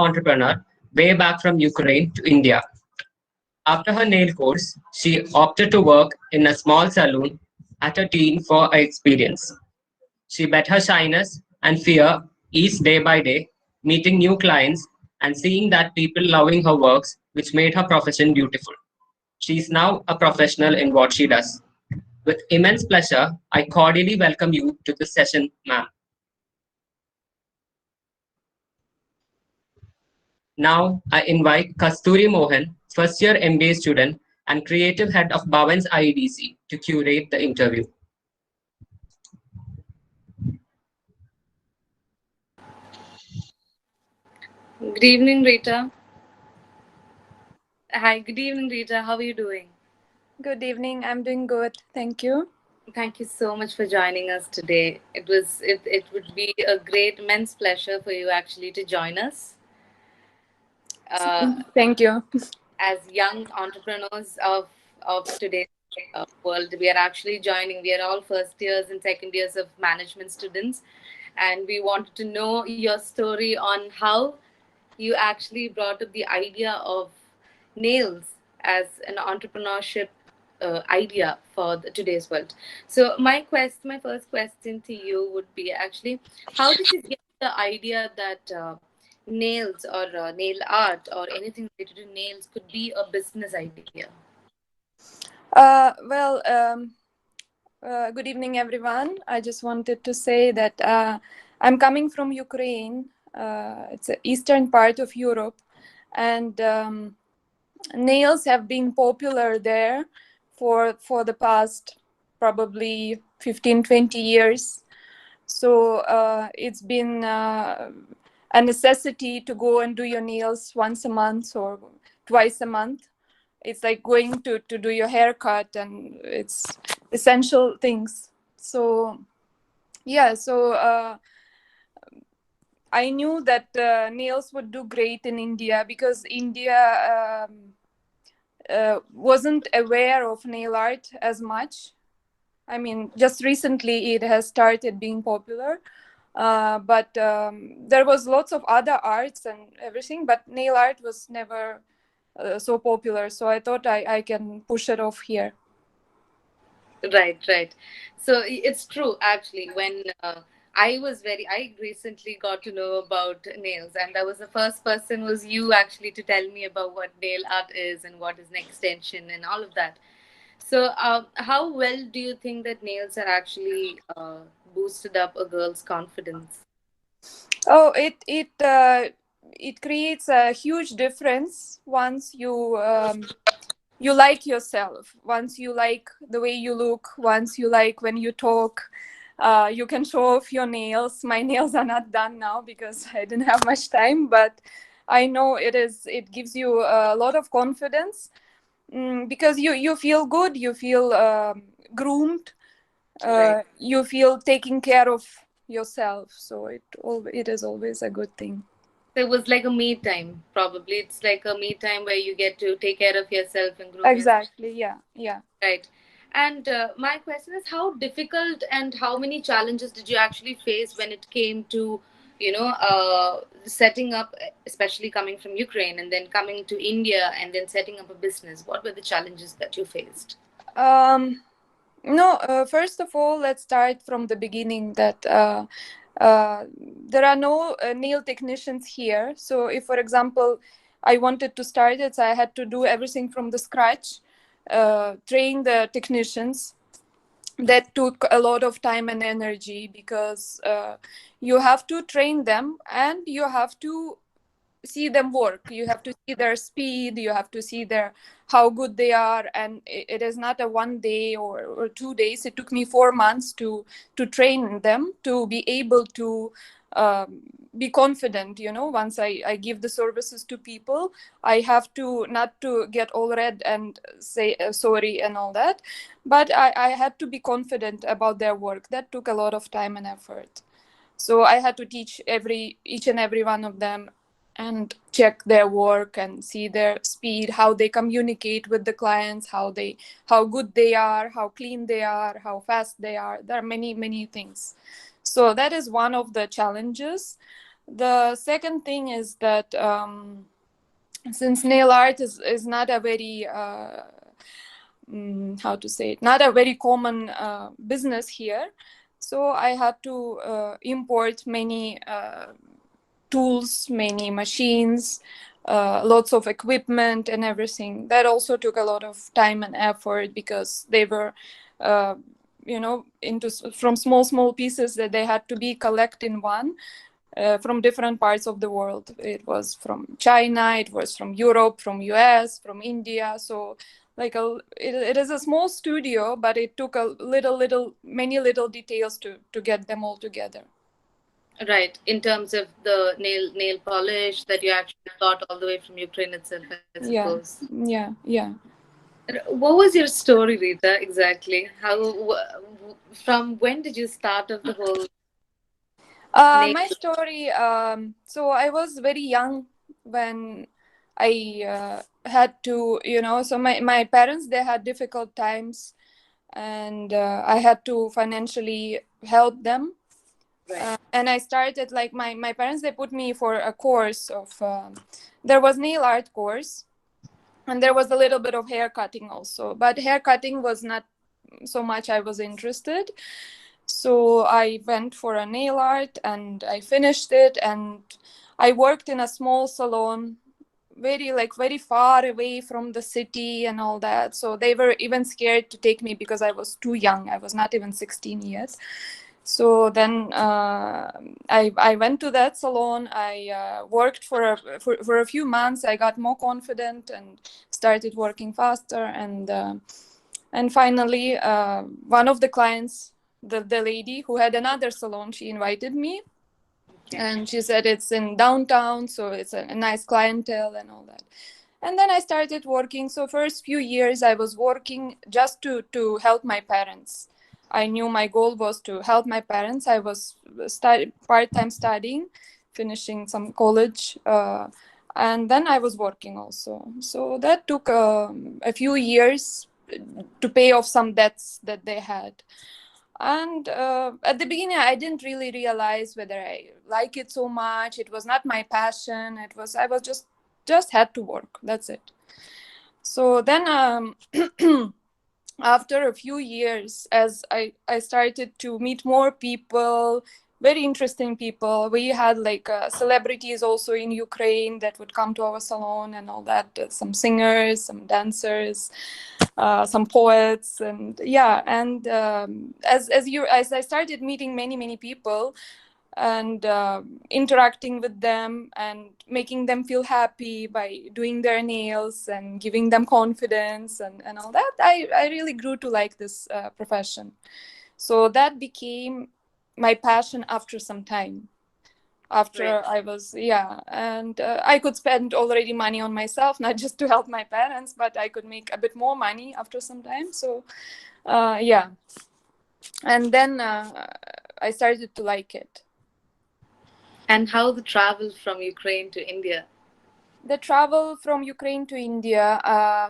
entrepreneur way back from Ukraine to India. After her nail course, she opted to work in a small salon at a teen for her experience. She bet her shyness and fear each day by day, meeting new clients and seeing that people loving her works, which made her profession beautiful. She is now a professional in what she does. With immense pleasure, I cordially welcome you to this session, ma'am. Now, I invite Kasturi Mohan, first year MBA student and creative head of Bhavans IEDC, to curate the interview. Good evening, Rita. Hi, good evening, Rita. How are you doing? Good evening. I'm doing good. Thank you. Thank you so much for joining us today. It would be a great immense pleasure for you actually to join us. Thank you. As young entrepreneurs of today's world, we are actually joining. We are all first years and second years of management students, and we wanted to know your story on how you actually brought up the idea of nails as an entrepreneurship idea for today's world. So my first question to you would be actually, how did you get the idea that nails or nail art or anything related to nails could be a business idea? Well, good evening, everyone. I just wanted to say that I'm coming from Ukraine. It's an eastern part of Europe, and nails have been popular there for the past probably 15-20 years. So it's been a necessity to go and do your nails once a month or twice a month. It's like going to do your haircut, and it's essential things. So yeah, so I knew that nails would do great in India because India wasn't aware of nail art as much. I mean, just recently it has started being popular, but there was lots of other arts and everything, but nail art was never so popular. So I thought I can push it off here. Right, right. So it's true actually. When I recently got to know about nails, and that was the first person was you actually to tell me about what nail art is and what is an extension and all of that. So, how well do you think that nails are actually boosted up a girl's confidence? Oh, it creates a huge difference once you like yourself, once you like the way you look, once you like when you talk. You can show off your nails. My nails are not done now because I didn't have much time, but I know it gives you a lot of confidence, because you feel good, you feel groomed, Right. you feel taking care of yourself. So it is always a good thing. So it was like a me time, probably. It's like a me time where you get to take care of yourself and groom yourself. Exactly. Yeah. Yeah. Right. And my question is, how difficult and how many challenges did you actually face when it came to, setting up, especially coming from Ukraine and then coming to India and then setting up a business? What were the challenges that you faced? um no, first of all, let's start from the beginning that there are no nail technicians here. So if, for example, I wanted to start it, so I had to do everything from the scratch, train the technicians. That took a lot of time and energy because you have to train them and you have to see them work. You have to see their speed, you have to see their how good they are, and it is not a 1 day or 2 days. It took me 4 months to train them to be able to be confident. Once I give the services to people, I have to not to get all red and say sorry and all that, but I had to be confident about their work. That took a lot of time and effort. So I had to teach each and every one of them and check their work and see their speed, how they communicate with the clients, how good they are, how clean they are, how fast they are. There are many things. So that is one of the challenges. The second thing is that since nail art is not a very how to say it, not a very common business here, so I had to import many tools, many machines, lots of equipment and everything. That also took a lot of time and effort because they were from small pieces that they had to be collected in one from different parts of the world. It was from China, it was from Europe, from US, from India. So like it is a small studio, but it took many little details to get them all together. Right, in terms of the nail polish that you actually got all the way from Ukraine itself, I suppose. Yeah. What was your story, Rita, exactly? From when did you start off the whole nail? My story, so I was very young when I had to, so my parents, they had difficult times, and I had to financially help them. Right. And I started, like, my parents, they put me for a course of, there was nail art course, and there was a little bit of hair cutting also, but hair cutting was not so much I was interested. So I went for a nail art and I finished it, and I worked in a small salon, very far away from the city and all that. So they were even scared to take me because I was too young. I was not even 16 years. So then I went to that salon. I worked for a few months. I got more confident and started working faster. And finally, one of the clients, the lady who had another salon, she invited me. Okay. And she said it's in downtown, so it's a nice clientele and all that. And then I started working. So first few years I was working just to help my parents. I knew my goal was to help my parents. I was part-time studying, finishing some college, and then I was working also. So that took a few years to pay off some debts that they had. And at the beginning, I didn't really realize whether I like it so much. It was not my passion. I was just had to work. That's it. So then after a few years, as I started to meet more people, very interesting people. We had like celebrities also in Ukraine that would come to our salon and all that. Some singers, some dancers, some poets, and yeah. And as I started meeting many people and interacting with them and making them feel happy by doing their nails and giving them confidence and all that, I really grew to like this profession. So that became my passion after some time. After right. I was, yeah, and I could spend already money on myself, not just to help my parents, but I could make a bit more money after some time. So yeah, and then I started to like it. And how the travel from Ukraine to India? The travel from Ukraine to India.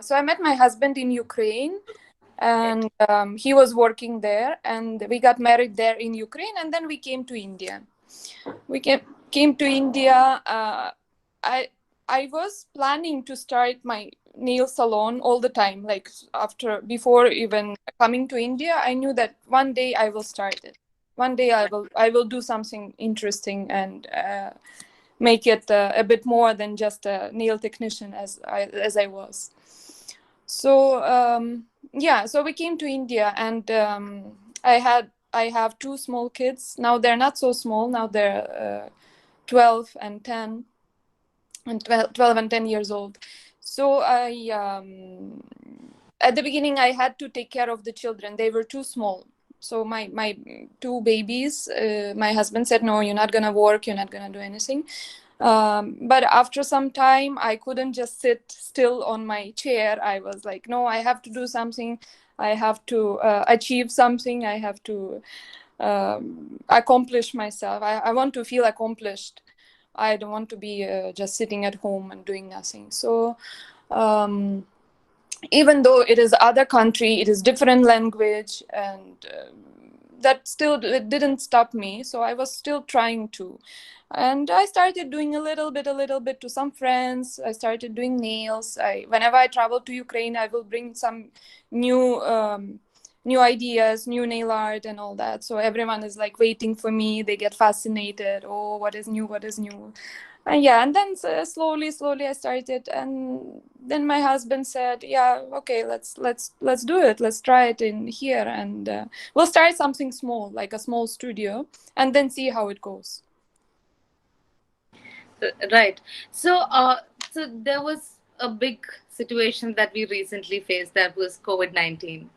So I met my husband in Ukraine, and he was working there, and we got married there in Ukraine, and then we came to India. We came to India. I was planning to start my nail salon all the time. Like before even coming to India, I knew that one day I will start it. One day I will do something interesting and make it a bit more than just a nail technician as I was. So yeah, so we came to India, and I have two small kids. Now they're not so small. Now they're 12 and 10 and 12 and 10 years old. So at the beginning I had to take care of the children. They were too small. So my two babies, my husband said, no, you're not going to work. You're not going to do anything. But after some time, I couldn't just sit still on my chair. I was like, no, I have to do something. I have to achieve something. I have to accomplish myself. I want to feel accomplished. I don't want to be just sitting at home and doing nothing. So even though it is other country, it is different language, and that still it didn't stop me. So I was still trying to. And I started doing a little bit to some friends. I started doing nails. Whenever I travel to Ukraine, I will bring some new new ideas, new nail art and all that. So everyone is like waiting for me. They get fascinated. Oh, what is new? What is new? And yeah, and then slowly I started, and then my husband said, yeah, okay, let's do it. Let's try it in here, and we'll start something small, like a small studio, and then see how it goes. Right. So, so there was a big situation that we recently faced, that was COVID-19,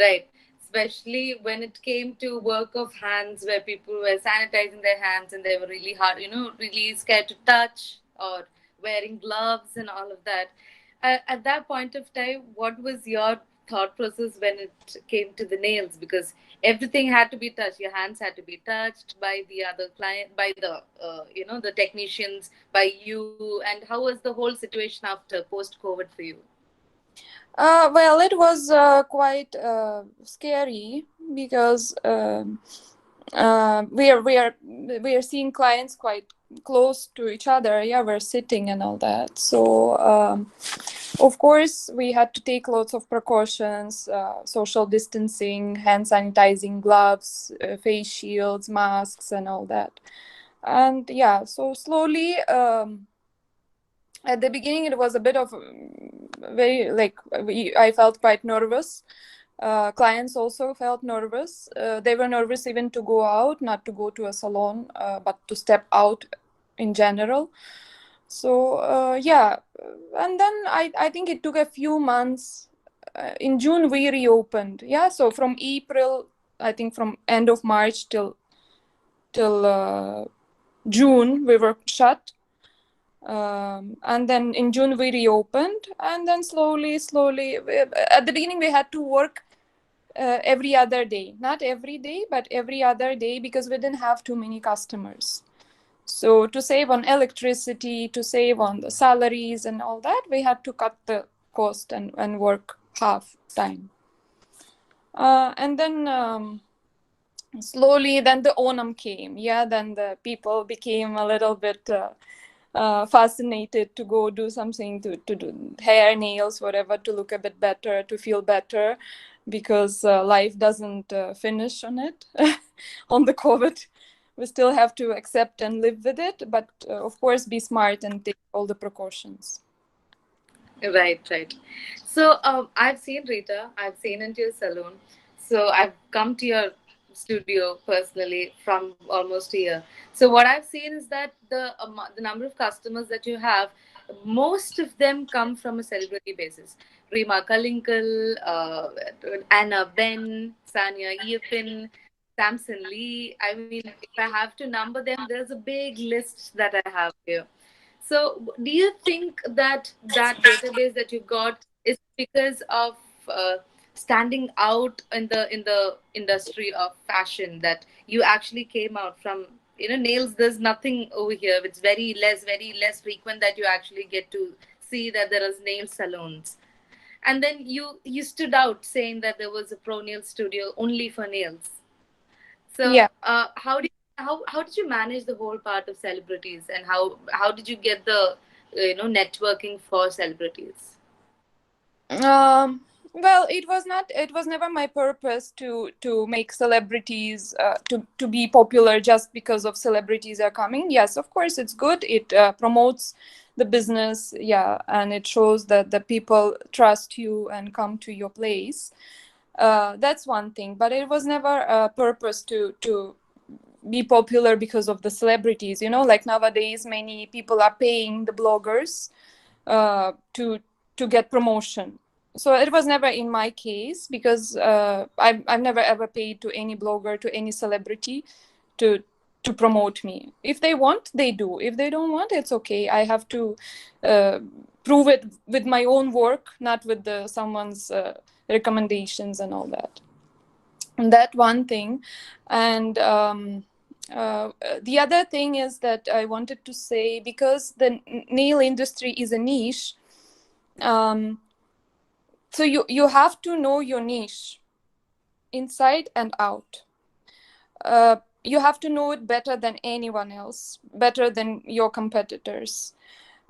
right? Especially when it came to work of hands, where people were sanitizing their hands and they were really hard, really scared to touch, or wearing gloves and all of that. At that point of time, what was your thought process when it came to the nails? Because everything had to be touched. Your hands had to be touched by the other client, by the the technicians, by you. And how was the whole situation after post COVID for you? Well, it was quite scary because we are seeing clients quite close to each other. Yeah, we're sitting and all that. So of course we had to take lots of precautions: social distancing, hand sanitizing, gloves, face shields, masks, and all that. And yeah, so slowly. At the beginning it was a bit of very like I felt quite nervous. Clients also felt nervous. They were nervous even to go out, not to go to a salon, but to step out in general. So yeah, and then I think it took a few months. In June we reopened. Yeah, so from April, I think from end of March till June we were shut. And then in June we reopened, and then slowly at the beginning we had to work every other day, not every day but every other day, because we didn't have too many customers. So to save on electricity, to save on the salaries and all that, we had to cut the cost and work half time. And then slowly then the Onam came. Yeah, then the people became a little bit fascinated to go do something, to do hair, nails, whatever, to look a bit better, to feel better, because life doesn't finish on it, on the COVID. We still have to accept and live with it, but of course be smart and take all the precautions. Right. So I've seen Rita, I've seen into your salon. So I've come to your studio personally from almost a year. So what I've seen is that the number of customers that you have, most of them come from a celebrity basis. Rima Kalinkal, Anna Ben, Sanya Iapin, Samson Lee. I mean, if I have to number them, there's a big list that I have here. So, do you think that that database that you got is because of standing out in the industry of fashion, that you actually came out from, nails? There's nothing over here. It's very less frequent that you actually get to see that there is nail salons. And then you stood out saying that there was a pro nail studio only for nails. So, Yeah. how did you manage the whole part of celebrities, and how did you get the networking for celebrities? Well, it was never my purpose to make celebrities to be popular just because of celebrities are coming. Yes, of course it's good. It promotes the business, yeah, and it shows that the people trust you and come to your place. That's one thing, but it was never a purpose to be popular because of the celebrities. Like nowadays many people are paying the bloggers to get promotion. So it was never in my case, because I've never ever paid to any blogger, to any celebrity to promote me. If they want, they do. If they don't want, it's okay. I have to prove it with my own work, not with someone's recommendations and all that. And that one thing. And the other thing is that I wanted to say, because the nail industry is a niche, so you have to know your niche inside and out. you have to know it better than anyone else, better than your competitors.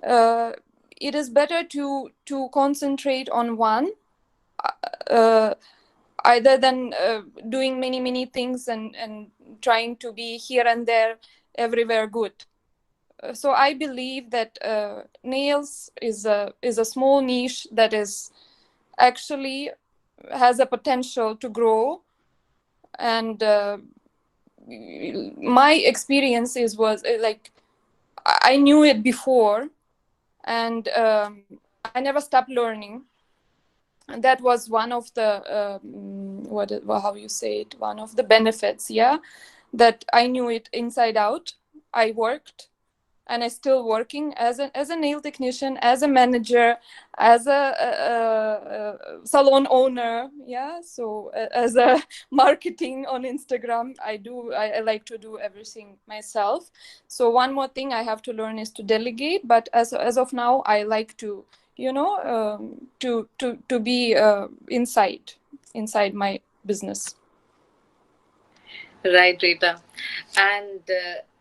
It is better to concentrate on one, either than doing many things and trying to be here and there everywhere good. So I believe that nails is a small niche that is actually has a potential to grow. And my experiences was like I knew it before, and I never stopped learning. And that was one of the how you say it, one of the benefits, yeah, that I knew it inside out. I worked, and I still working as a nail technician, as a manager, as a salon owner, yeah. So as a marketing on Instagram, I like to do everything myself. So one more thing I have to learn is to delegate. But as of now, I like to, to be inside my business. Right, Rita. And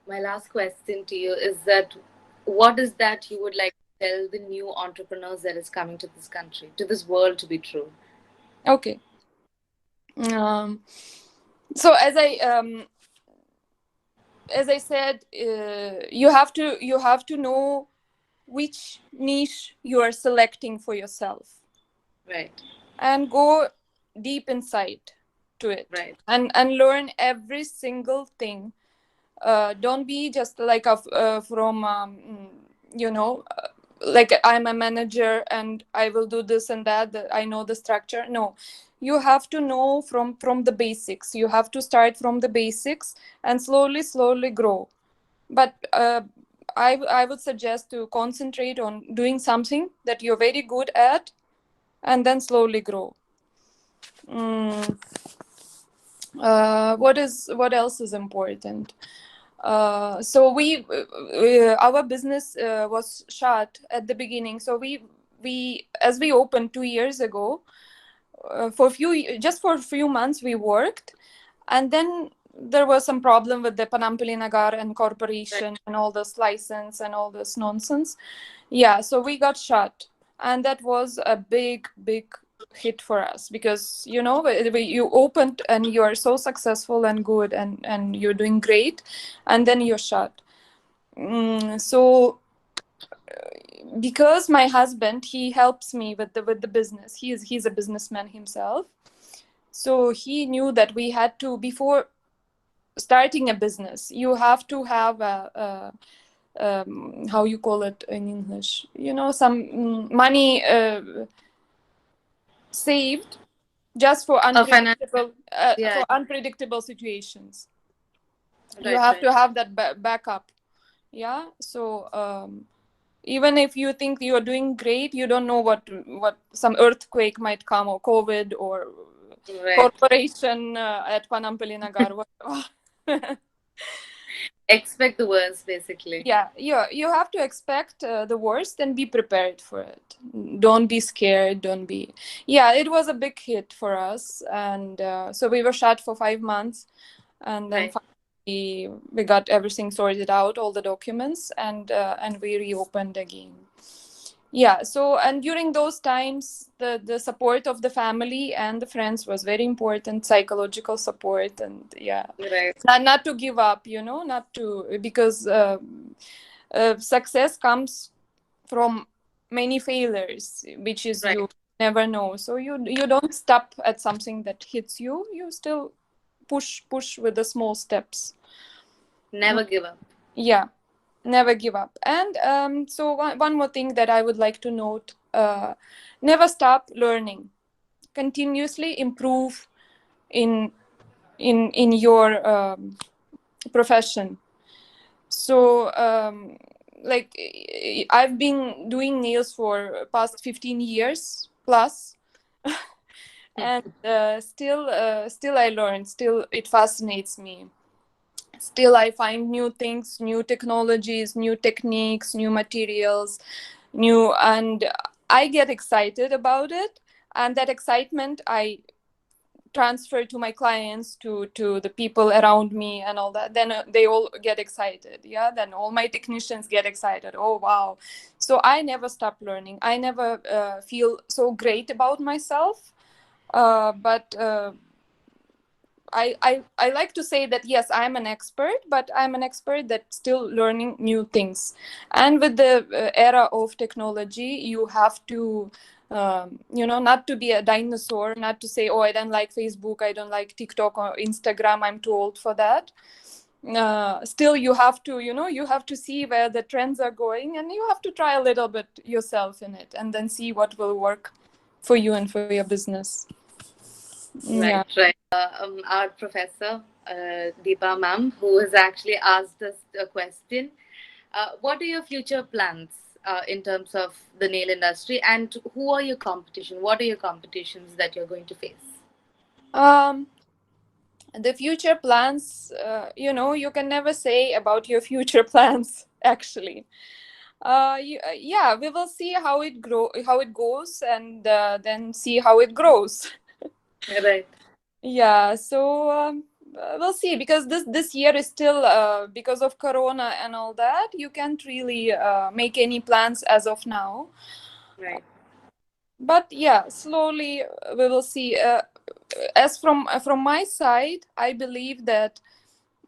my last question to you is that what is that you would like to tell the new entrepreneurs that is coming to this country, to this world, to be true? Okay. So as I said, you have to know which niche you are selecting for yourself, Right. and go deep inside to it, Right. and learn every single thing. Don't be just like from like I'm a manager and I will do this and that I know the structure. No, you have to know from the basics. You have to start from the basics and slowly grow. But I would suggest to concentrate on doing something that you're very good at, and then slowly grow. What else is important? So our business was shut at the beginning. So we as we opened 2 years ago, for a few months we worked, and then there was some problem with the Panampally Nagar and corporation and all this license and all this nonsense. Yeah, so we got shut, and that was a big hit for us, because you opened and you are so successful and good, and you're doing great, and then you're shut. So because my husband, he helps me with the business, he's a businessman himself, so he knew that we had to, before starting a business, you have to have a how you call it in English, some money saved, just for unpredictable situations. Right, you have right. to have that backup. Yeah. So even if you think you're doing great, you don't know what some earthquake might come, or COVID, or Right. corporation at Panampally Nagar. Expect the worst, basically. Yeah, you have to expect the worst and be prepared for it. Don't be scared. Don't be. Yeah, it was a big hit for us, and so we were shut for 5 months, and then Right. finally we got everything sorted out, all the documents, and we reopened again. Yeah. So, and during those times, the support of the family and the friends was very important, psychological support, and yeah, Right. not to give up, not to, because success comes from many failures, which is Right. you never know. So you don't stop at something that hits you. You still push with the small steps. Never give up. Yeah, never give up. And so one more thing that I would like to note: never stop learning. Continuously improve in your profession. So like I've been doing nails for past 15 years plus. And still I learn, still it fascinates me, still I find new things, new technologies, new techniques, new materials, and I get excited about it, and that excitement I transfer to my clients, to the people around me and all that, then they all get excited. Yeah, then all my technicians get excited. Oh wow. So I never stop learning. I never feel so great about myself, but I like to say that yes, I'm an expert, but I'm an expert that's still learning new things. And with the era of technology, you have to not to be a dinosaur, not to say, oh, I don't like Facebook, I don't like TikTok or Instagram, I'm too old for that. Still, you have to, you have to see where the trends are going, and you have to try a little bit yourself in it, and then see what will work for you and for your business. Right, Yeah. right. Our professor, Deepa ma'am, who has actually asked us a question. What are your future plans in terms of the nail industry, and who are your competition? What are your competitions that you're going to face? Um, the future plans, you can never say about your future plans, actually. Yeah, we will see how it goes, and then see how it grows. Right. Yeah, so we'll see, because this year is still, because of Corona and all that, you can't really make any plans as of now. Right. But yeah, slowly we will see. As from my side, I believe that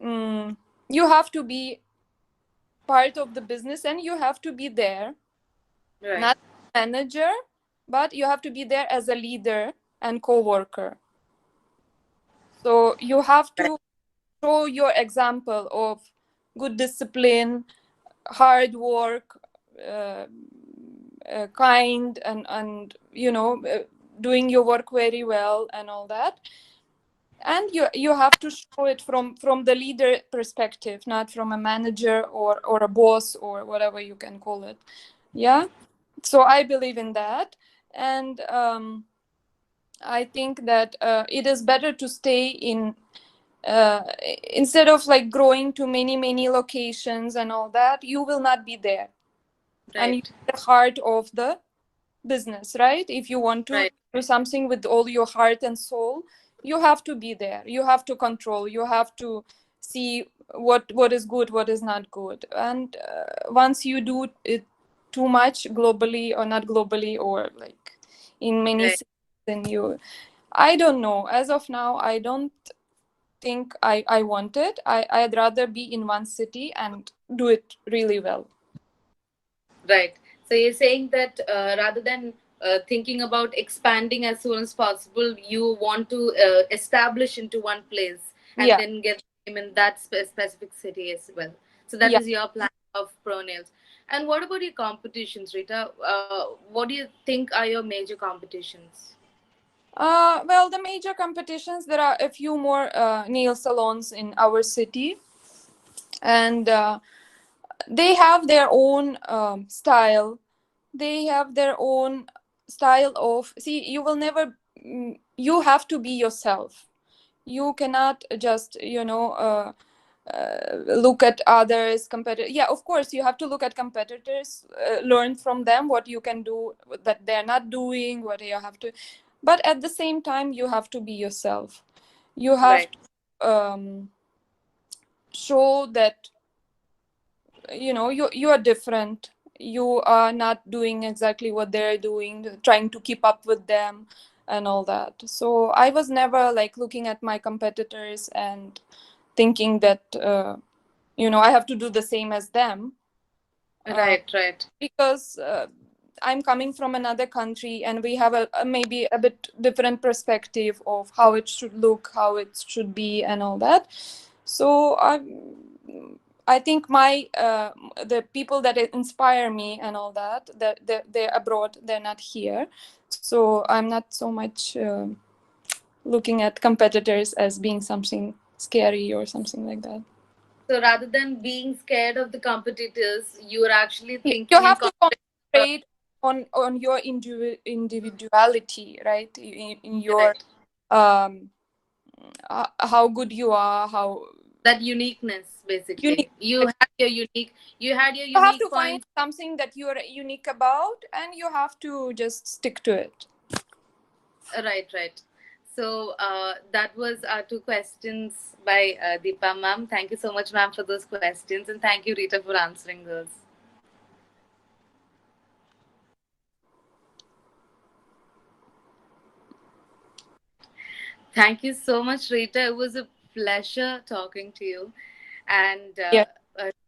you have to be part of the business, and you have to be there, Right. not manager, but you have to be there as a leader and co-worker. So you have to show your example of good discipline, hard work, uh, kind, and doing your work very well and all that. And you have to show it from the leader perspective, not from a manager or a boss or whatever you can call it. Yeah, so I believe in that. And I think that it is better to stay in, instead of like growing to many locations and all that, you will not be there. And Right. you're the heart of the business, right? If you want to Right. do something with all your heart and soul, you have to be there, you have to control, you have to see what is good, what is not good. And once you do it too much globally, or not globally, or like in many Right. cities, then I don't know, as of now I don't think I want it. I'd rather be in one city and do it really well. Right. So you're saying that rather than thinking about expanding as soon as possible, you want to establish into one place and Yeah, then get them in that specific city as well. So that yeah. is your plan of pro nails. And what about your competitions, Rita? What do you think are your major competitions? Well, the major competitions, there are a few more nail salons in our city, and they have their own style. They have their own style of, see, you will never, you have to be yourself. You cannot just, look at others, competitor. Yeah, of course, you have to look at competitors, learn from them what you can do that they're not doing, what you have to. But at the same time, you have to be yourself. You have Right. to show that you are different. You are not doing exactly what they're doing, trying to keep up with them and all that. So I was never like looking at my competitors and thinking that I have to do the same as them, uh, Right. Right. because I'm coming from another country, and we have a maybe a bit different perspective of how it should look, how it should be, and all that. So I think the people that inspire me and all that, they're abroad, they're not here. So I'm not so much looking at competitors as being something scary or something like that. So rather than being scared of the competitors, you are actually You thinking in have to uh, concentrate on your individuality, right? In your right. um how good you are, how That uniqueness, unique. basically. You had your You have unique to find points. something that you're unique about, and you have to just stick to it. Right, right. So that was our two questions by Deepa ma'am. Thank you so much, ma'am, for those questions, and thank you, Rita, for answering those. Thank you so much, Rita. It was a pleasure talking to you. And Yeah.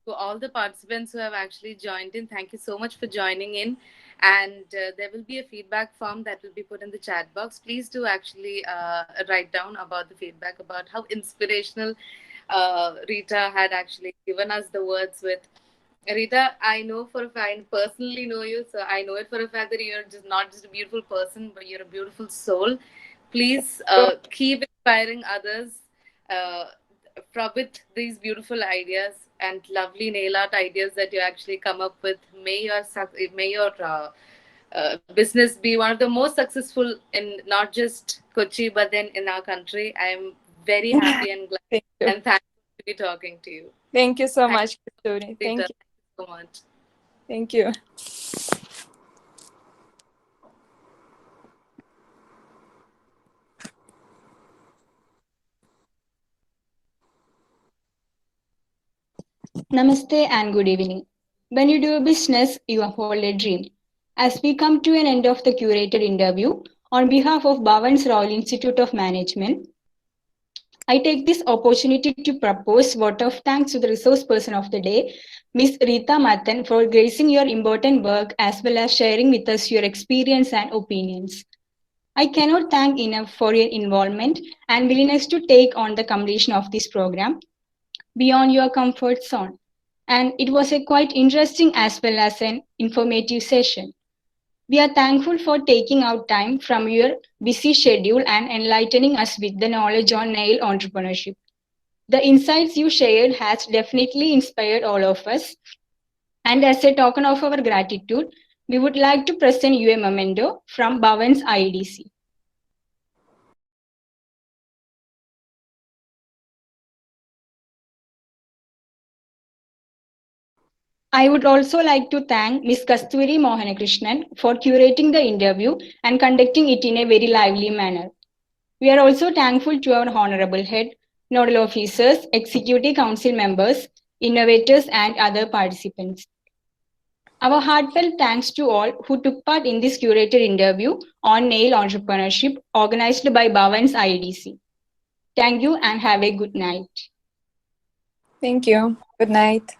to all the participants who have actually joined in, thank you so much for joining in. And there will be a feedback form that will be put in the chat box. Please do actually write down about the feedback about how inspirational Rita had actually given us the words with. Rita, I know for a fact, I personally know you, so I know it for a fact that you're just not just a beautiful person, but you're a beautiful soul. Please keep inspiring others uh, with these beautiful ideas and lovely nail art ideas that you actually come up with. May your business be one of the most successful in not just Kochi, but then in our country. I am very happy and glad Thank you. and thankful to be talking to you. Thank you so Thank much, Kasturi. you, Thank Rita. you. Thank you so much. Thank you. Namaste and good evening. When you do a business, you hold a dream. As we come to an end of the curated interview, on behalf of Bhavans Royal Institute of Management, I take this opportunity to propose vote of thanks to the resource person of the day, Ms. Ritha Mathen, for gracing your important work as well as sharing with us your experience and opinions. I cannot thank enough for your involvement and willingness to take on the completion of this program beyond your comfort zone. And it was a quite interesting as well as an informative session. We are thankful for taking out time from your busy schedule and enlightening us with the knowledge on nail entrepreneurship. The insights you shared has definitely inspired all of us. And as a token of our gratitude, we would like to present you a memento from Bhavan's IEDC. I would also like to thank Ms. Kasturi Mohanakrishnan for curating the interview and conducting it in a very lively manner. We are also thankful to our Honorable Head, Nodal Officers, Executive Council members, innovators, and other participants. Our heartfelt thanks to all who took part in this curated interview on nail entrepreneurship organized by Bhavan's IEDC. Thank you and have a good night. Thank you. Good night.